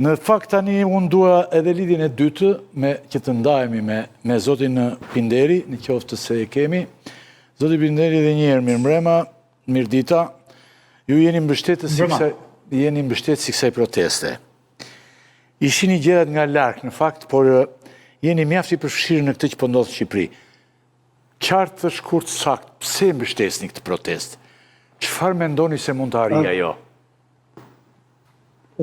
Në fakt tani unë dua edhe lidhjen e dytë që të ndajemi me zotin Pinderi, në qoftë se e kemi. Zoti Pinderi dhe një herë mirëmbrëma, mirëdita. Ju jeni mbështetës si kësaj proteste. Ishini gjërat nga larg në fakt, por jeni mjaft i përfshirë në këtë që po ndodh në Shqipëri. Qartë të shkurt sakt, pse mbështesni këtë protestë? Çfarë mendoni se mund të arrijë ajo?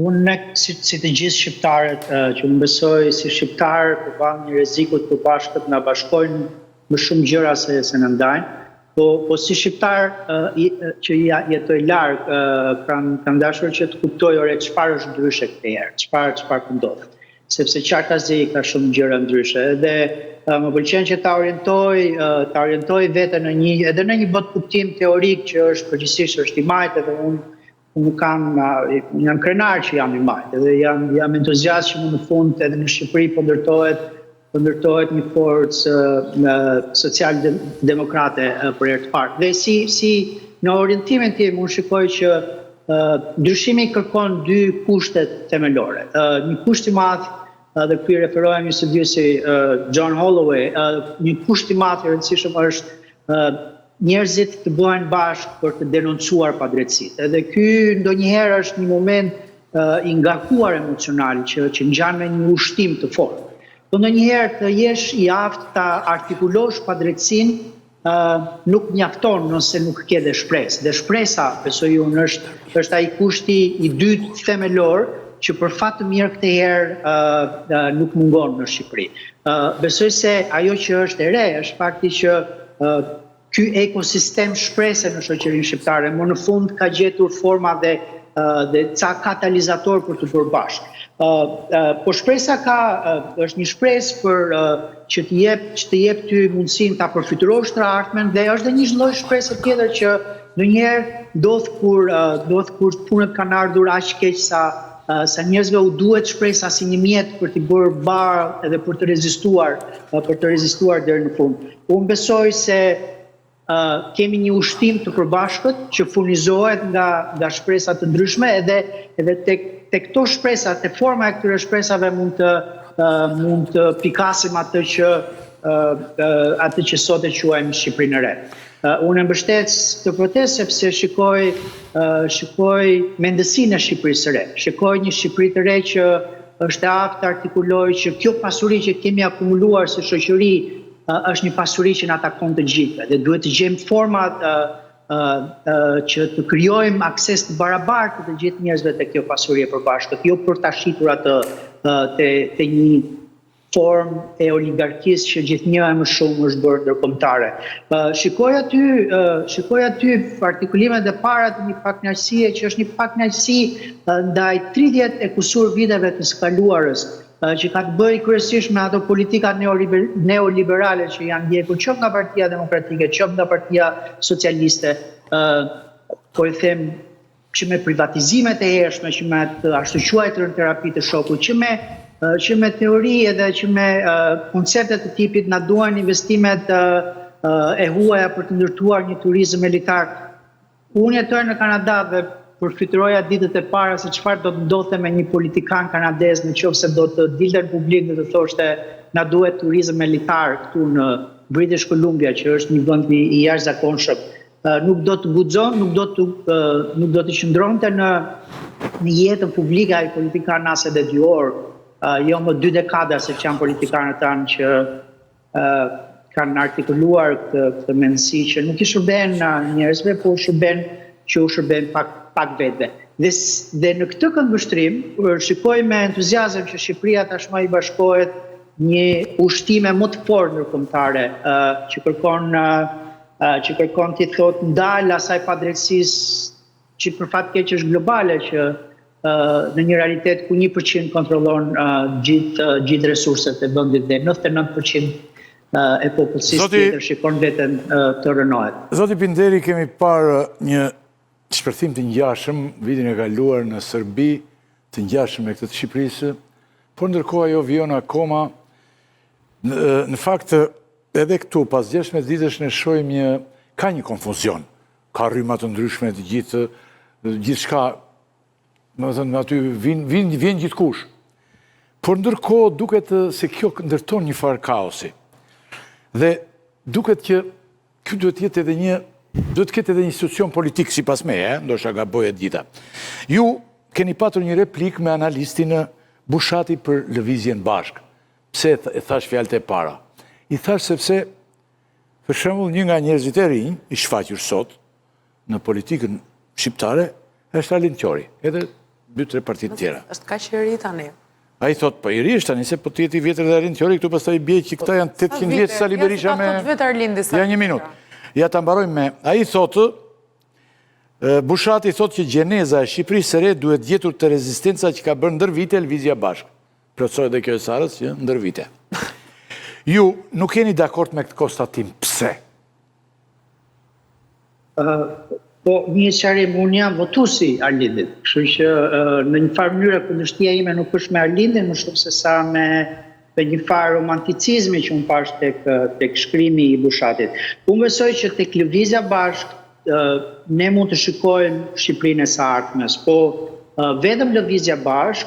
Unë, si të gjithë shqiptarët, që më besoj si shqiptarë përballë një rrezikut përbashkët na bashkojnë më shumë gjëra se na ndajnë, po si shqiptar që jetoj larg, kam dashur që të kuptoj çfarë është ndryshe këtë herë, çfarë po ndodh. Sepse qartazi ka shumë gjëra ndryshe. Edhe më pëlqen që ta orientoj veten edhe në një botë kuptim teorik që është përgjithsisht është i majtë, edhe unë jam krenar që jam i majtë, edhe jam entuziast që në fund edhe në Shqipëri po ndërtohet një forcë social-demokrate për herë të parë. Dhe si në orientimin tim unë shikoj që ndryshimi kërkon dy kushtet themelore. Një kusht i madh, dhe ky referohemi së djesi John Holloway, një kusht i madh i rëndësishëm është njerëzit të bëhen bashkë për të denoncuar padrejtësitë. Edhe ky ndonjëherë është një moment i ngarkuar emocional që ngjan me një ushtim të fortë. Po ndonjëherë të jesh i aftë ta artikulosh padrejtësinë nuk mjafton nëse nuk ke dhe shpresë. Dhe shpresa, besoj unë, është ai kushti i dytë themelor që për fat të mirë këtë herë nuk mungon në Shqipëri. Besoj se ajo që është e re është fakti që ky ekosistem shprese në shoqërinë shqiptare, më në fund ka gjetur forma dhe ca katalizator për të bërë bashkë. Po shpresa është një shpresë për që të jep ty mundësinë ta përfituosh të ardhmen, dhe është dhe një lloj shpresë tjetër që ndonjëherë ndodh kur punët kanë ardhur aq keq sa njerëzve u duhet shpresa si një mjet për të bërë barë edhe për të rezistuar deri në fund. Unë besoj se kemi një ushtim të përbashkët që furnizohet nga shpresa të ndryshme, edhe tek këto shpresa, te forma e këtyre shpresave mund të pikasim atë që sot e quajmë Shqipërinë e re. Unë e mbështet këtë protestë sepse shikoj mendësinë e Shqipërisë së re. Shikoj një Shqipëri të re që është e aftë të artikulojë që kjo pasuri që kemi akumuluar si shoqëri është një pasuri që na takon të gjithëve, dhe duhet të gjejmë format që të krijojmë akses të barabartë të gjithë njerëzve te kjo pasuri e përbashkët, jo për ta shitur atë te një formë e oligarkisë që gjithnjëherë më shumë është bërë ndërkombëtare. Shikoj aty artikulimet e para të një pakënaqësie që është një pakënaqësi ndaj 30 e kusur viteve të skaluarës, që ka të bëjë kryesisht me ato politika neoliberale që janë ndjekur qoftë nga Partia Demokratike, qoftë nga Partia Socialiste, po e them që me privatizimet e hershme, që me të ashtu quajturën terapi të shokut, që me teori edhe që me konceptet të tipit na duan investimet e huaja për të ndërtuar një turizëm elitar. Unë jetoj në Kanada dhe përfituroja ditët e para se çfarë do të ndodhte me një politikan kanadez nëse do të dilte në publik dhe të thoshte na duhet turizëm elitar këtu në British Columbia, që është një vend i jashtëzakonshëm. Nuk do të guxon, nuk do të qëndronte në jetën publike ai politikan as edhe 2 orë, jo më 2 dekada, sepqë janë politikanët tanë që kanë artikuluar këtë mendësi që nuk i shërben njerëzve, por u shërben pak vetëve. Dhe në këtë këndvështrim, shikoj me entuziazëm që Shqipëria tashmë i bashkohet një ushtime më të fortë ndërkombëtare që kërkon ti thotë ndal asaj padrejtësisë që për fat keq është globale, që në një realitet ku 1% kontrollon gjithë resurset e vendit dhe 99% e popullsisë tjetër shikon veten të rënohet. Zoti Pinderi, kemi parë një shpërthim të ngjashëm vitin e kaluar në Serbi, të ngjashëm me këtë të Shqipërisë, por ndërkohë ajo vijon akoma. Në fakt, edhe këtu, pas 16 ditësh ne shohim ka një konfuzion. Ka rryma të ndryshme të gjithçka më thënë, aty vjen gjithkush. Por ndërkohë duket se kjo ndërton një farë kaosi. Dhe duket që ky duhet ketë edhe një institucion politik sipas meje, ndoshta gaboj e dita. Ju keni patur një replik me analistin Bushati për lëvizjen bashk. Pse e thash fjalët e para? I thash sepse për shembull një nga njerëzit e rinj i shfaqur sot në politikën shqiptare është Arlind Qori, edhe 2-3 partitë tjera. Është kaq i ri tani. Ai thot, po i ri është tani se po të jetë i vjetër dhe Arlind Qori, këtu pastaj bie që këta janë 800 vjeç Sali Berisha me. Ja një minutë. Ja ta mbarojmë me. Ai thotë Bushati thotë që gjeneza e Shqipërisë së re duhet gjetur te rezistenca që ka bërë ndër vite Lëvizja Bashk. Plotësoj edhe kjo e Sarës që ndër vite. Ju nuk jeni dakord me këtë konstatim. Pse? Po, një qarim, unë jam votuesi Arlindit, kështu që në një farë mënyrë kundërshtia ime nuk është me Arlindin, më shumë se sa me një farë romanticizmi që unë pash tek shkrimi i Bushatit. Unë besoj që tek Lëvizja Bashk ne mund të shikojmë Shqipërinë e së ardhmes, po vetëm Lëvizja Bashk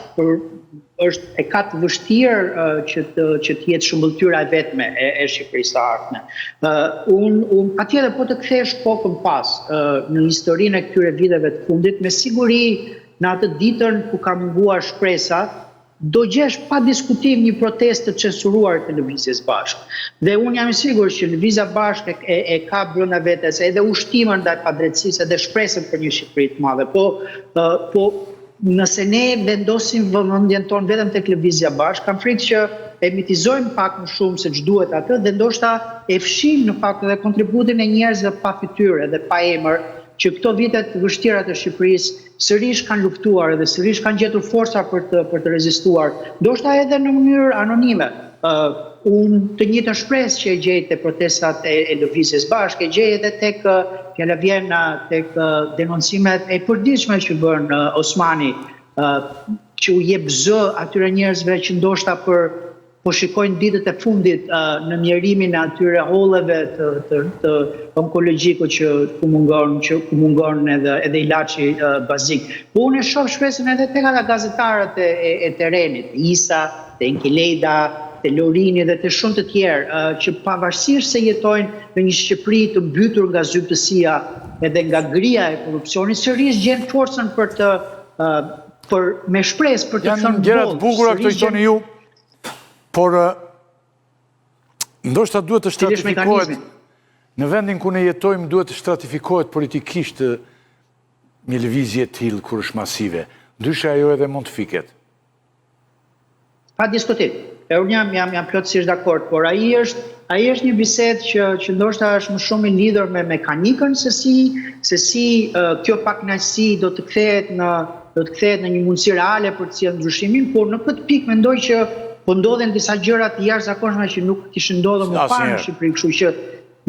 e ka të vështirë që të jetë shëmbëltyra e vetme e Shqipërisë së ardhme. Unë patjetër po të kthesh kokën pas në historinë e këtyre viteve të fundit, me siguri në atë ditën ku ka munguar shpresa, do gjesh pa diskutim një protestë të censuruar të Lëvizjes Bashk. Dhe unë jam i sigurt që Lëvizja Bashk e ka brenda vetes edhe ushtimën ndaj padrejtësisë edhe shpresën për një Shqipëri të madhe. Po nëse ne vendosim vëmendjen tonë vetëm tek Lëvizja Bashk, kam frikë që e mitizojmë pak më shumë se ç'duhet atë dhe ndoshta e fshim në fakt edhe kontributin e njerëzve pa fytyrë dhe pa emër që këto vitet të vështira të Shqipërisë sërish kanë luftuar dhe sërish kanë gjetur forca për të rezistuar, ndoshta edhe në mënyrë anonime. Unë të njëjtën shpresë që e gjej te protestat e Lëvizjes Bashk, e gjej edhe tek fjala vjen tek denoncimet e përditshme që bën Osmani, që u jep zë atyre njerëzve që ndoshta po shikojnë ditët e fundit në mjerimin e atyre holleve të onkologjikut që ku mungon edhe ilaçi bazik. Po unë shoh shpresën edhe tek ata gazetarët e terrenit, Isa, te Enkeleda, te Lorini dhe te shumë të tjerë që pavarësisht se jetojnë në një Shqipëri të mbytur nga zyftësia edhe nga gria e korrupsionit, sërish gjen forcën me shpresë për të thënë janë gjëra të bukura këto i thoni ju. Por ndoshta duhet të stratifikohet në vendin ku ne jetojmë, duhet të stratifikohet politikisht një lëvizje të tillë kur është masive. Ndryshe ajo edhe mund të fiket. Pa diskutim. Unë jam plotësisht dakord, por ai është një bisedë që ndoshta është më shumë i lidhur me mekanikën se si kjo pakënaqësi do të kthehet në një mundësi reale për të sjellë ndryshimin, por në këtë pikë mendoj që po ndodhen disa gjëra të jashtëzakonshme që nuk kishin ndodhur më parë në Shqipëri, kështu që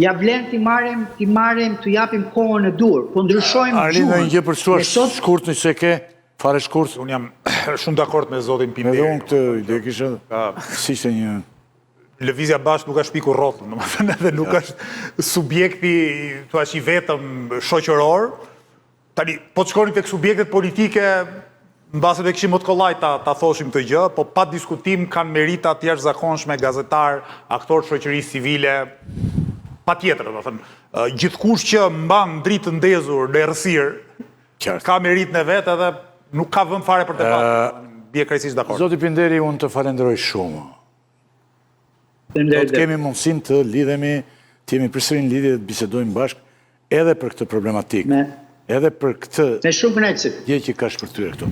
ja vlen t'i marrim, t'u japim kohën e dur, po ndryshojmë Arlind, një gjë për shkurt nëse ke fare shkurt. Unë jam shumë dakord me zotin Pinderi. Edhe unë këtë ide kisha si ishte një Lëvizja Bashk nuk është pikur rrotull, domethënë edhe nuk është subjekti thua i vetëm shoqëror. Tani po të shkonin tek subjektet politike, mbase të kishim mot kollaj ta thoshim këtë gjë, po pa diskutim kanë merita të jashtëzakonshme gazetar, aktor shoqërisë civile, patjetër, domethënë gjithkush që mban dritë të ndezur në errësirë ka meritën e vet edhe nuk ka vend fare për debat. Bie krejtësisht dakord. Zoti Pinderi, unë të falenderoj shumë. Do të kemi mundësinë të lidhemi, të jemi përsëri në lidhje dhe të bisedojmë bashkë edhe për këtë problematikë. Edhe për këtë me shumë kënaqësi gjë që ka shpërthyer këtu.